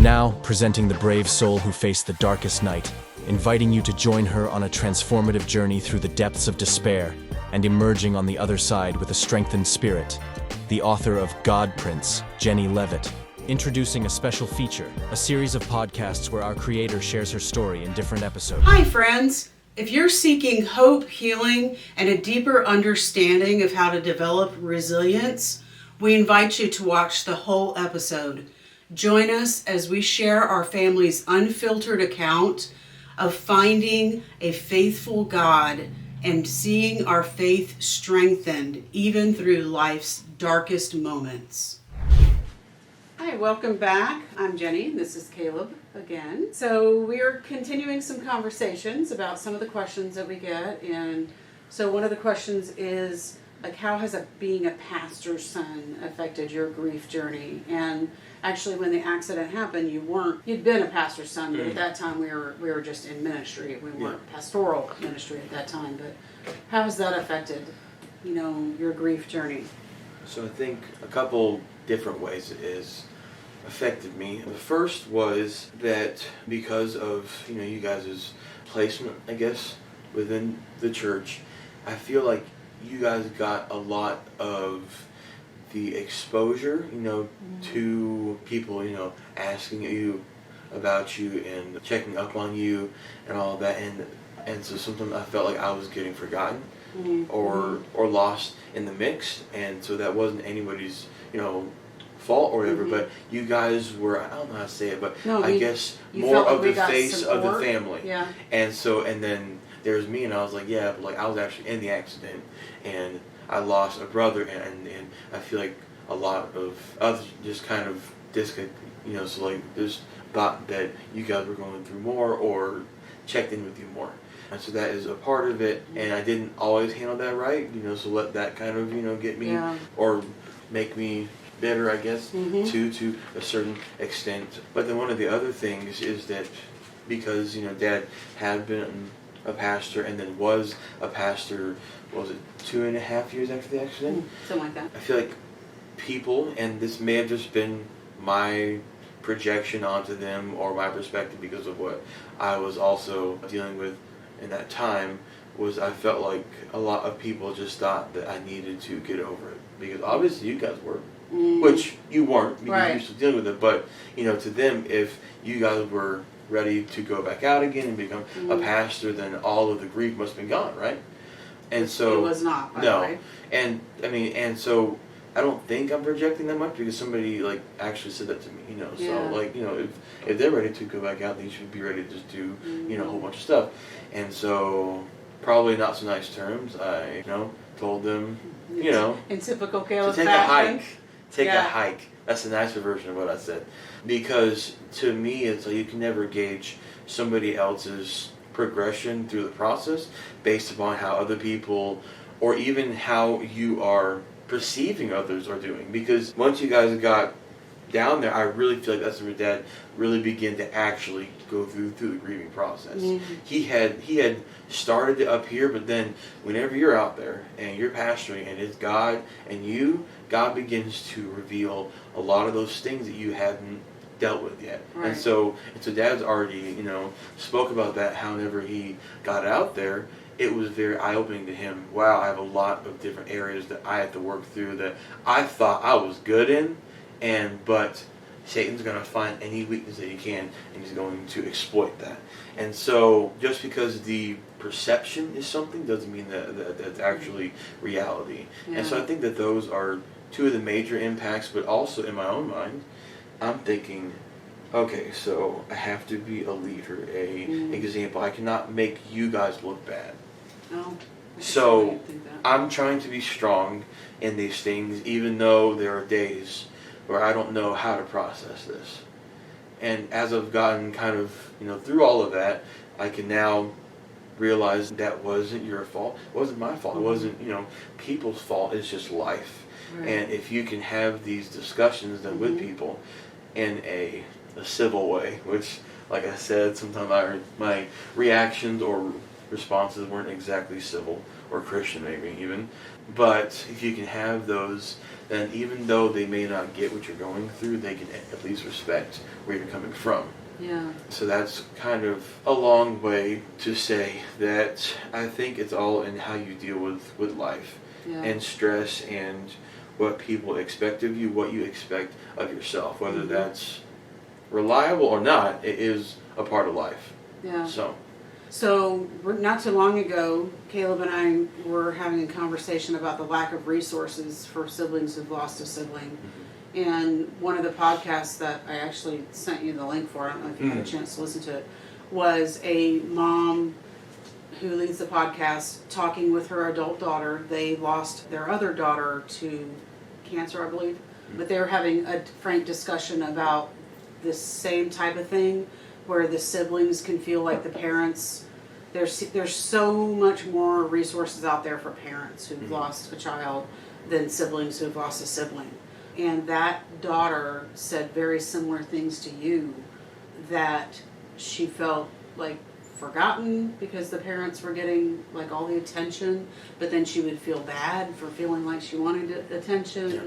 Now, presenting the brave soul who faced the darkest night, inviting you to join her on a transformative journey through the depths of despair and emerging on the other side with a strengthened spirit, the author of God Prince, Jenny Levitt, introducing a special feature, a series of podcasts where our creator shares her story in different episodes. Hi, friends. If you're seeking hope, healing, and a deeper understanding of how to develop resilience, we invite you to watch the whole episode. Join us as we share our family's unfiltered account of finding a faithful God and seeing our faith strengthened even through life's darkest moments. Hi, welcome back. I'm Jenny. This is Caleb again. So we are continuing some conversations about some of the questions that we get. And so one of the questions is, like, how has being a pastor's son affected your grief journey? And actually, when the accident happened, you'd been a pastor's son, but at that time we were just in ministry. We weren't pastoral ministry at that time. But how has that affected, your grief journey? So I think a couple different ways it has affected me. The first was that because of, you guys' placement, I guess, within the church, I feel like you guys got a lot of the exposure, to people, asking you about you and checking up on you and all of that, and so sometimes I felt like I was getting forgotten or lost in the mix, and so that wasn't anybody's, fault or whatever, but you guys were, I don't know how to say it, but I guess more of the face of the family. Yeah. And then there's me, and I was like, but like I was actually in the accident, and I lost a brother, and I feel like a lot of others just kind of so like just thought that you guys were going through more or checked in with you more. And so that is a part of it, and I didn't always handle that right, so let that kind of, get me or make me bitter, I guess, to a certain extent. But then one of the other things is that because, Dad had been a pastor and then was a pastor, what was it, 2.5 years after the accident? Something like that. I feel like people, and this may have just been my projection onto them or my perspective because of what I was also dealing with in that time, was I felt like a lot of people just thought that I needed to get over it. Because obviously you guys were. Which you weren't because you were still dealing with it, but to them, if you guys were ready to go back out again and become a pastor, then all of the grief must have been gone, right? And so it was not, by the way. And I mean, and so I don't think I'm projecting that much because somebody like actually said that to me, So like if they're ready to go back out, they should be ready to just do a whole bunch of stuff. And so probably not so nice terms. I told them in typical Caleb to take fashion. a hike. Take a hike. That's a nicer version of what I said. Because to me, it's like you can never gauge somebody else's progression through the process based upon how other people, or even how you are perceiving others are doing. Because once you guys got down there, I really feel like that's where Dad really began to actually go through the grieving process. He had started it up here, but then whenever you're out there and you're pastoring and it's God and you, God begins to reveal a lot of those things that you hadn't dealt with yet. Right. And so Dad's already, spoke about that, how whenever he got out there, it was very eye-opening to him. Wow, I have a lot of different areas that I have to work through that I thought I was good in, but Satan's going to find any weakness that he can, and he's going to exploit that. And so just because the perception is something doesn't mean that that's actually reality. Yeah. And so I think that those are two of the major impacts, but also in my own mind, I'm thinking, okay, so I have to be a leader, an example. I cannot make you guys look bad. No. So I'm trying to be strong in these things, even though there are days where I don't know how to process this. And as I've gotten kind of, through all of that, I can now realize that wasn't your fault. It wasn't my fault. It wasn't, people's fault. It's just life. Right. And if you can have these discussions then with people in a civil way, which, like I said, sometimes my reactions or responses weren't exactly civil, or Christian maybe even. But if you can have those, then even though they may not get what you're going through, they can at least respect where you're coming from. Yeah. So that's kind of a long way to say that I think it's all in how you deal with life and stress and what people expect of you, what you expect of yourself, whether that's reliable or not, it is a part of life. Yeah. So not too long ago, Caleb and I were having a conversation about the lack of resources for siblings who've lost a sibling. And one of the podcasts that I actually sent you the link for, I don't know if you had a chance to listen to it, was a mom who leads the podcast talking with her adult daughter. They lost their other daughter to cancer, I believe. But they were having a frank discussion about this same type of thing, where the siblings can feel like the parents, there's so much more resources out there for parents who've lost a child than siblings who've lost a sibling. And that daughter said very similar things to you, that she felt like forgotten because the parents were getting like all the attention, but then she would feel bad for feeling like she wanted attention. Yeah.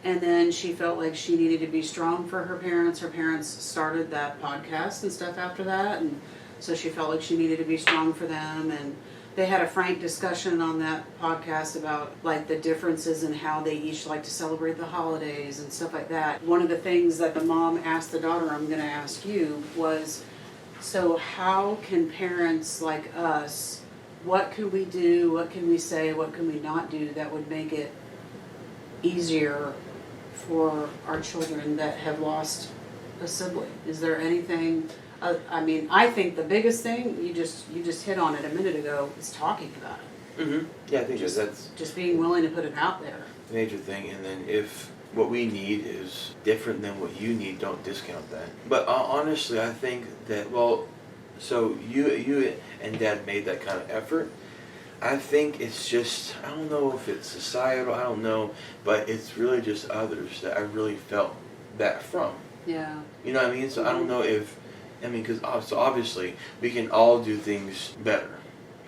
And then she felt like she needed to be strong for her parents. Her parents started that podcast and stuff after that, and so she felt like she needed to be strong for them. And they had a frank discussion on that podcast about like the differences in how they each like to celebrate the holidays and stuff like that. One of the things that the mom asked the daughter, I'm going to ask you, was, so how can parents like us, what can we do, what can we say, what can we not do that would make it easier for our children that have lost a sibling? Is there anything? I mean, I think the biggest thing, you just hit on it a minute ago, is talking about it. Yeah, I think that's just being willing to put it out there. The major thing. And then if what we need is different than what you need, don't discount that. But honestly, I think that, well, so you and Dad made that kind of effort. I think it's just, I don't know if it's societal, I don't know, but it's really just others that I really felt that from. Yeah. You know what I mean? So I don't know if, because so obviously we can all do things better,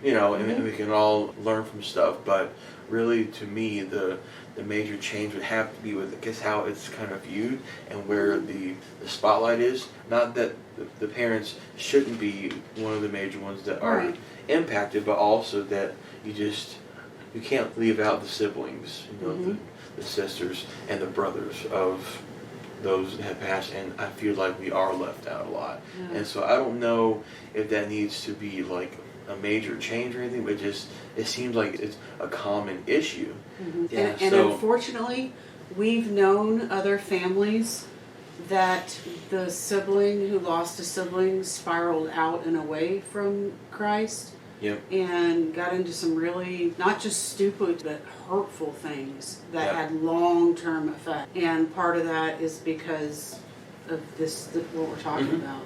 and we can all learn from stuff, but really to me the major change would have to be with, I guess, how it's kind of viewed and where the spotlight is. Not that the parents shouldn't be one of the major ones that are impacted, but also that you can't leave out the siblings, the sisters and the brothers of those that have passed, and I feel like we are left out a lot. Yeah. And so I don't know if that needs to be like a major change or anything, but it seems like it's a common issue. Yeah, and unfortunately, we've known other families that the sibling who lost a sibling spiraled out and away from Christ. Yep. And got into some really, not just stupid, but hurtful things that had long-term effect. And part of that is because of what we're talking about,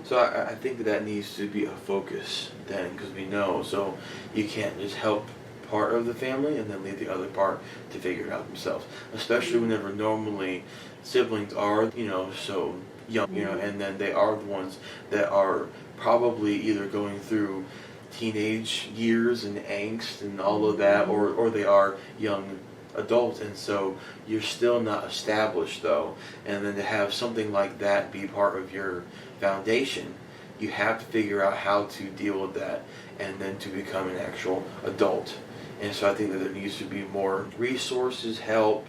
So I think that needs to be a focus then, because we know. So you can't just help part of the family and then leave the other part to figure it out themselves. Especially whenever normally siblings are, so young, and then they are the ones that are probably either going through teenage years and angst and all of that, or they are young adults, and so you're still not established though. And then to have something like that be part of your foundation, you have to figure out how to deal with that and then to become an actual adult. And so I think that there needs to be more resources, help,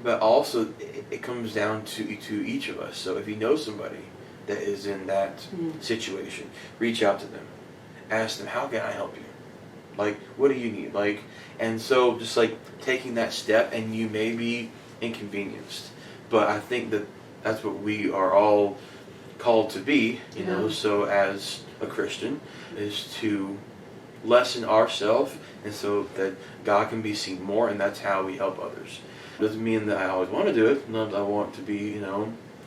but also it comes down to each of us. So if you know somebody that is in that situation, reach out to them. Ask them, how can I help you? Like, what do you need? Like, and so just like taking that step, and you may be inconvenienced, but I think that that's what we are all called to be, so as a Christian, is to lessen ourselves, and so that God can be seen more, and that's how we help others. Doesn't mean that I always want to do it. Not that I want to be,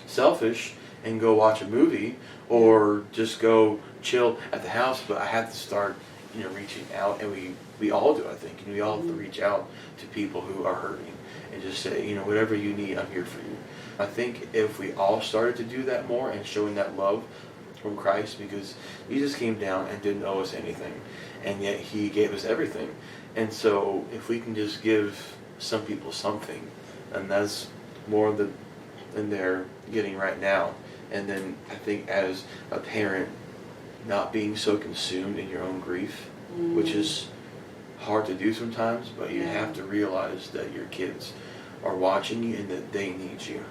selfish and go watch a movie or just go chill at the house, but I have to start, reaching out, and we all do, I think. We all have to reach out to people who are hurting and just say, whatever you need, I'm here for you. I think if we all started to do that more and showing that love from Christ, because Jesus came down and didn't owe us anything, and yet he gave us everything. And so if we can just give some people something, and that's more than they're getting right now. And then I think as a parent, not being so consumed in your own grief, which is hard to do sometimes, but you have to realize that your kids are watching you and that they need you.